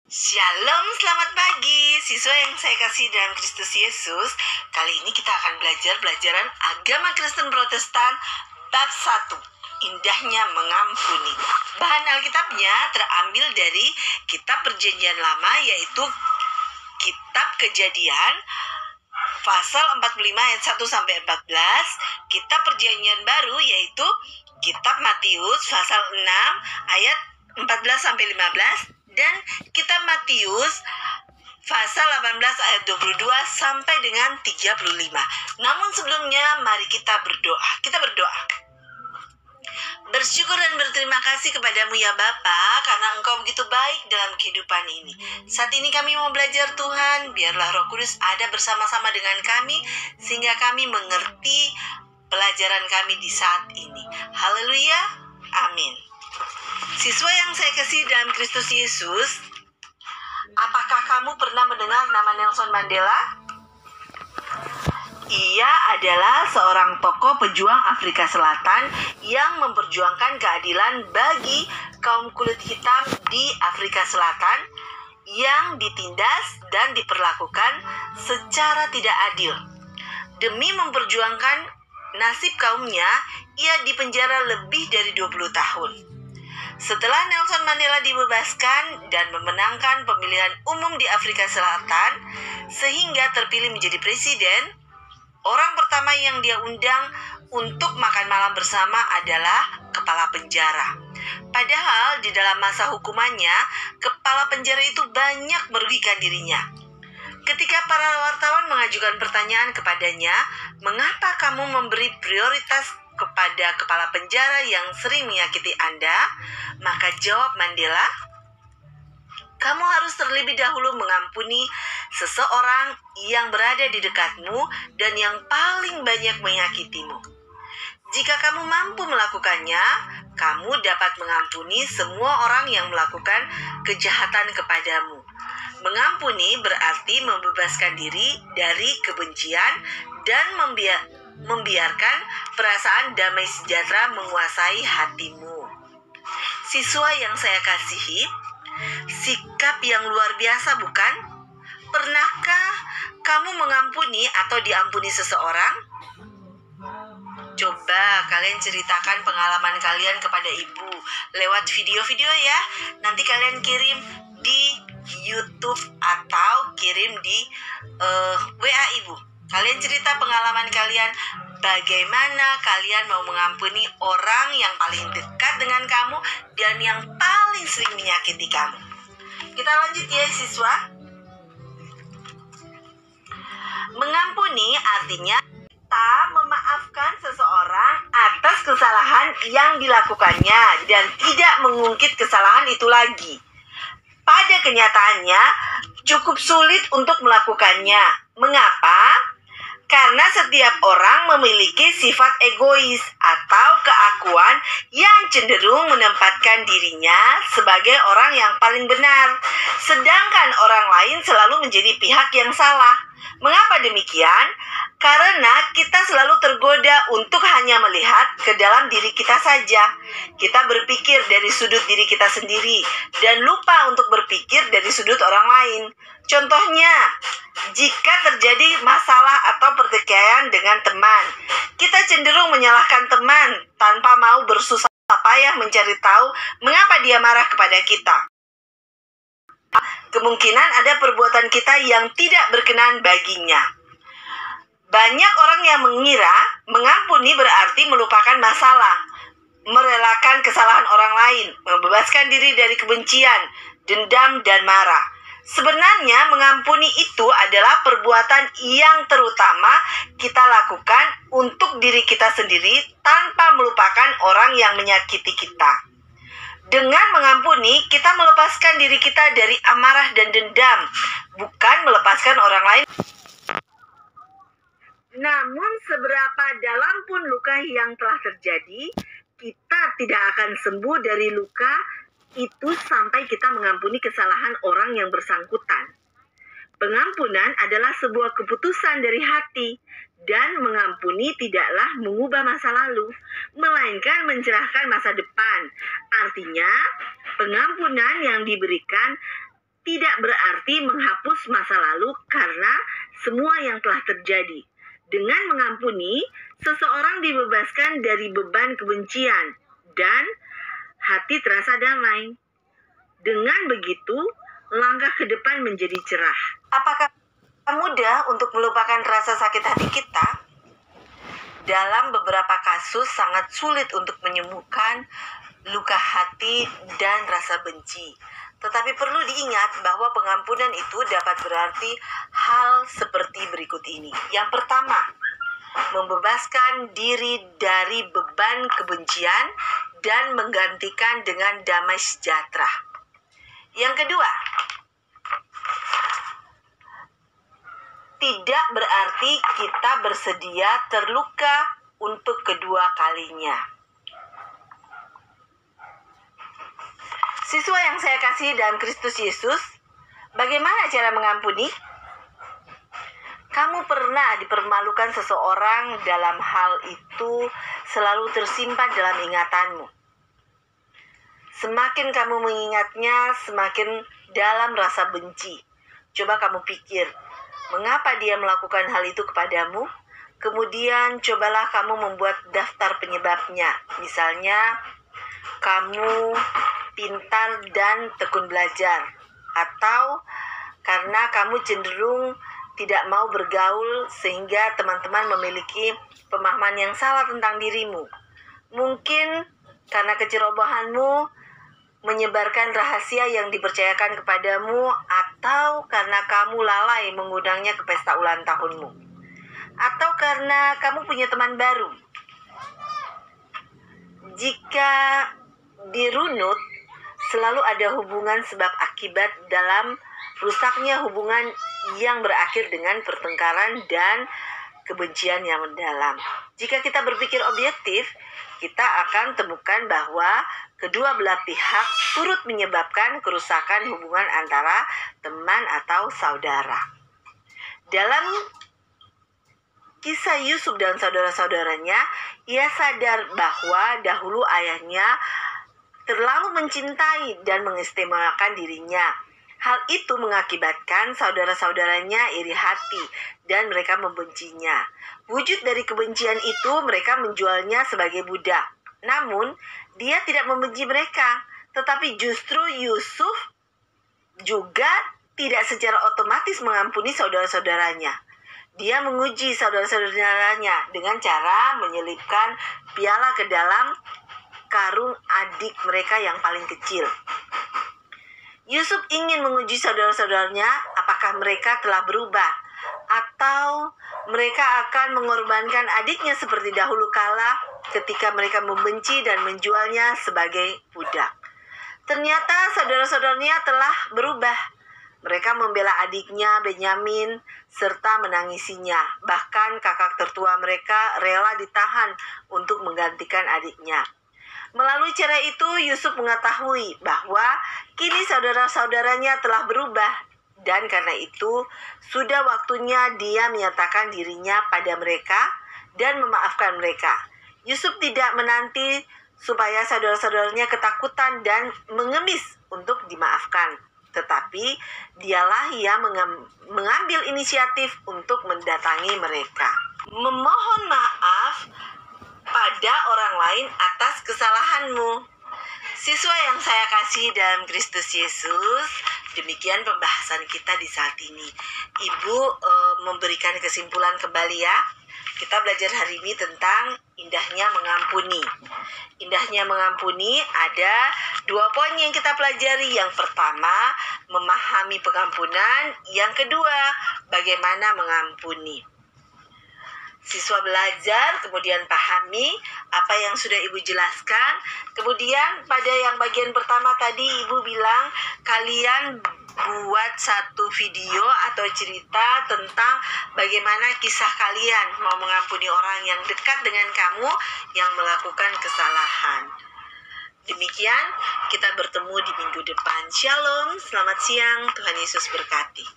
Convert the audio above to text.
Shalom, selamat pagi siswa yang saya kasih dalam Kristus Yesus. Kali ini kita akan belajar pelajaran agama Kristen Protestan bab 1, indahnya mengampuni. Bahan Alkitabnya terambil dari kitab Perjanjian Lama, yaitu kitab Kejadian pasal 45 ayat 1 sampai 14, kitab Perjanjian Baru yaitu kitab Matius pasal 6 ayat 14 sampai 15, dan kitab Matius pasal 18 ayat 22 sampai dengan 35. Namun sebelumnya mari kita berdoa. Kita berdoa. Bersyukur dan berterima kasih kepadamu ya Bapa, karena Engkau begitu baik dalam kehidupan ini. Saat ini kami mau belajar Tuhan, biarlah Roh Kudus ada bersama-sama dengan kami, sehingga kami mengerti pelajaran kami di saat ini. Haleluya, amin. Siswa yang saya kasih dalam Kristus Yesus, apakah kamu pernah mendengar nama Nelson Mandela? Ia adalah seorang tokoh pejuang Afrika Selatan yang memperjuangkan keadilan bagi kaum kulit hitam di Afrika Selatan yang ditindas dan diperlakukan secara tidak adil. Demi memperjuangkan nasib kaumnya, ia dipenjara lebih dari 20 tahun. Setelah Nelson Mandela dibebaskan dan memenangkan pemilihan umum di Afrika Selatan sehingga terpilih menjadi presiden, orang pertama yang dia undang untuk makan malam bersama adalah kepala penjara. Padahal di dalam masa hukumannya, kepala penjara itu banyak merugikan dirinya. Ketika para wartawan mengajukan pertanyaan kepadanya, mengapa kamu memberi prioritas kepada kepala penjara yang sering menyakiti Anda? Maka jawab Mandela, kamu harus terlebih dahulu mengampuni seseorang yang berada di dekatmu dan yang paling banyak menyakitimu. Jika kamu mampu melakukannya, kamu dapat mengampuni semua orang yang melakukan kejahatan kepadamu. Mengampuni berarti membebaskan diri dari kebencian dan membiarkan perasaan damai sejahtera menguasai hatimu. Siswa yang saya kasihi, sikap yang luar biasa bukan? Pernahkah kamu mengampuni atau diampuni seseorang? Coba kalian ceritakan pengalaman kalian kepada ibu lewat video-video ya. Nanti kalian kirim di YouTube atau kirim di WA ibu. Kalian cerita pengalaman kalian, bagaimana kalian mau mengampuni orang yang paling dekat dengan kamu dan yang paling sering menyakiti kamu. Kita lanjut ya siswa. Mengampuni artinya kita memaafkan seseorang atas kesalahan yang dilakukannya dan tidak mengungkit kesalahan itu lagi. Pada kenyataannya, cukup sulit untuk melakukannya. Mengapa? Karena setiap orang memiliki sifat egois atau keakuan yang cenderung menempatkan dirinya sebagai orang yang paling benar, sedangkan orang lain selalu menjadi pihak yang salah. Mengapa demikian? Karena kita selalu tergoda untuk hanya melihat ke dalam diri kita saja. Kita berpikir dari sudut diri kita sendiri dan lupa untuk berpikir dari sudut orang lain. Contohnya, jika terjadi masalah atau pertikaian dengan teman, kita cenderung menyalahkan teman tanpa mau bersusah payah mencari tahu mengapa dia marah kepada kita. Kemungkinan ada perbuatan kita yang tidak berkenan baginya. Banyak orang yang mengira mengampuni berarti melupakan masalah, merelakan kesalahan orang lain, membebaskan diri dari kebencian, dendam, dan marah. Sebenarnya mengampuni itu adalah perbuatan yang terutama kita lakukan untuk diri kita sendiri tanpa melupakan orang yang menyakiti kita. Dengan mengampuni, kita melepaskan diri kita dari amarah dan dendam, bukan melepaskan orang lain. Namun seberapa dalam pun luka yang telah terjadi, kita tidak akan sembuh dari luka itu sampai kita mengampuni kesalahan orang yang bersangkutan. Pengampunan adalah sebuah keputusan dari hati, dan mengampuni tidaklah mengubah masa lalu, melainkan mencerahkan masa depan. Artinya, pengampunan yang diberikan tidak berarti menghapus masa lalu karena semua yang telah terjadi. Dengan mengampuni, seseorang dibebaskan dari beban kebencian dan hati terasa damai. Dengan begitu, langkah ke depan menjadi cerah. Apakah mudah untuk melupakan rasa sakit hati kita? Dalam beberapa kasus sangat sulit untuk menyembuhkan luka hati dan rasa benci. Tetapi perlu diingat bahwa pengampunan itu dapat berarti hal seperti berikut ini. Yang pertama, membebaskan diri dari beban kebencian dan menggantikan dengan damai sejahtera. Yang kedua, tidak berarti kita bersedia terluka untuk kedua kalinya. Siswa yang saya kasih dalam Kristus Yesus, bagaimana cara mengampuni? Kamu pernah dipermalukan seseorang, dalam hal itu selalu tersimpan dalam ingatanmu. Semakin kamu mengingatnya, semakin dalam rasa benci. Coba kamu pikir, mengapa dia melakukan hal itu kepadamu? Kemudian cobalah kamu membuat daftar penyebabnya. Misalnya, kamu pintar dan tekun belajar, atau karena kamu cenderung tidak mau bergaul sehingga teman-teman memiliki pemahaman yang salah tentang dirimu. Mungkin karena kecerobohanmu menyebarkan rahasia yang dipercayakan kepadamu, atau karena kamu lalai mengundangnya ke pesta ulang tahunmu, atau karena kamu punya teman baru. Jika dirunut, selalu ada hubungan sebab akibat dalam rusaknya hubungan yang berakhir dengan pertengkaran dan kebencian yang mendalam. Jika kita berpikir objektif, kita akan temukan bahwa kedua belah pihak turut menyebabkan kerusakan hubungan antara teman atau saudara. Dalam kisah Yusuf dan saudara-saudaranya, ia sadar bahwa dahulu ayahnya terlalu mencintai dan mengistimewakan dirinya. Hal itu mengakibatkan saudara-saudaranya iri hati dan mereka membencinya. Wujud dari kebencian itu mereka menjualnya sebagai budak. Namun, dia tidak membenci mereka, tetapi justru Yusuf juga tidak secara otomatis mengampuni saudara-saudaranya. Dia menguji saudara-saudaranya dengan cara menyelipkan piala ke dalam karung adik mereka yang paling kecil. Yusuf ingin menguji saudara-saudaranya apakah mereka telah berubah, atau mereka akan mengorbankan adiknya seperti dahulu kala ketika mereka membenci dan menjualnya sebagai budak. Ternyata saudara-saudaranya telah berubah. Mereka membela adiknya Benyamin serta menangisinya. Bahkan kakak tertua mereka rela ditahan untuk menggantikan adiknya. Melalui cara itu Yusuf mengetahui bahwa kini saudara-saudaranya telah berubah, dan karena itu sudah waktunya dia menyatakan dirinya pada mereka dan memaafkan mereka. Yusuf tidak menanti supaya saudara-saudaranya ketakutan dan mengemis untuk dimaafkan, tetapi dialah yang mengambil inisiatif untuk mendatangi mereka. Memohon maaf pada orang lain atas kesalahanmu. Siswa yang saya kasih dalam Kristus Yesus, demikian pembahasan kita di saat ini. Ibu memberikan kesimpulan kembali ya. Kita belajar hari ini tentang indahnya mengampuni. Indahnya mengampuni ada 2 poin yang kita pelajari. Yang pertama, memahami pengampunan. Yang kedua, bagaimana mengampuni. Siswa belajar, kemudian pahami apa yang sudah Ibu jelaskan. Kemudian pada yang bagian pertama tadi Ibu bilang kalian buat satu video atau cerita tentang bagaimana kisah kalian mau mengampuni orang yang dekat dengan kamu yang melakukan kesalahan. Demikian, kita bertemu di minggu depan. Shalom, selamat siang, Tuhan Yesus berkati.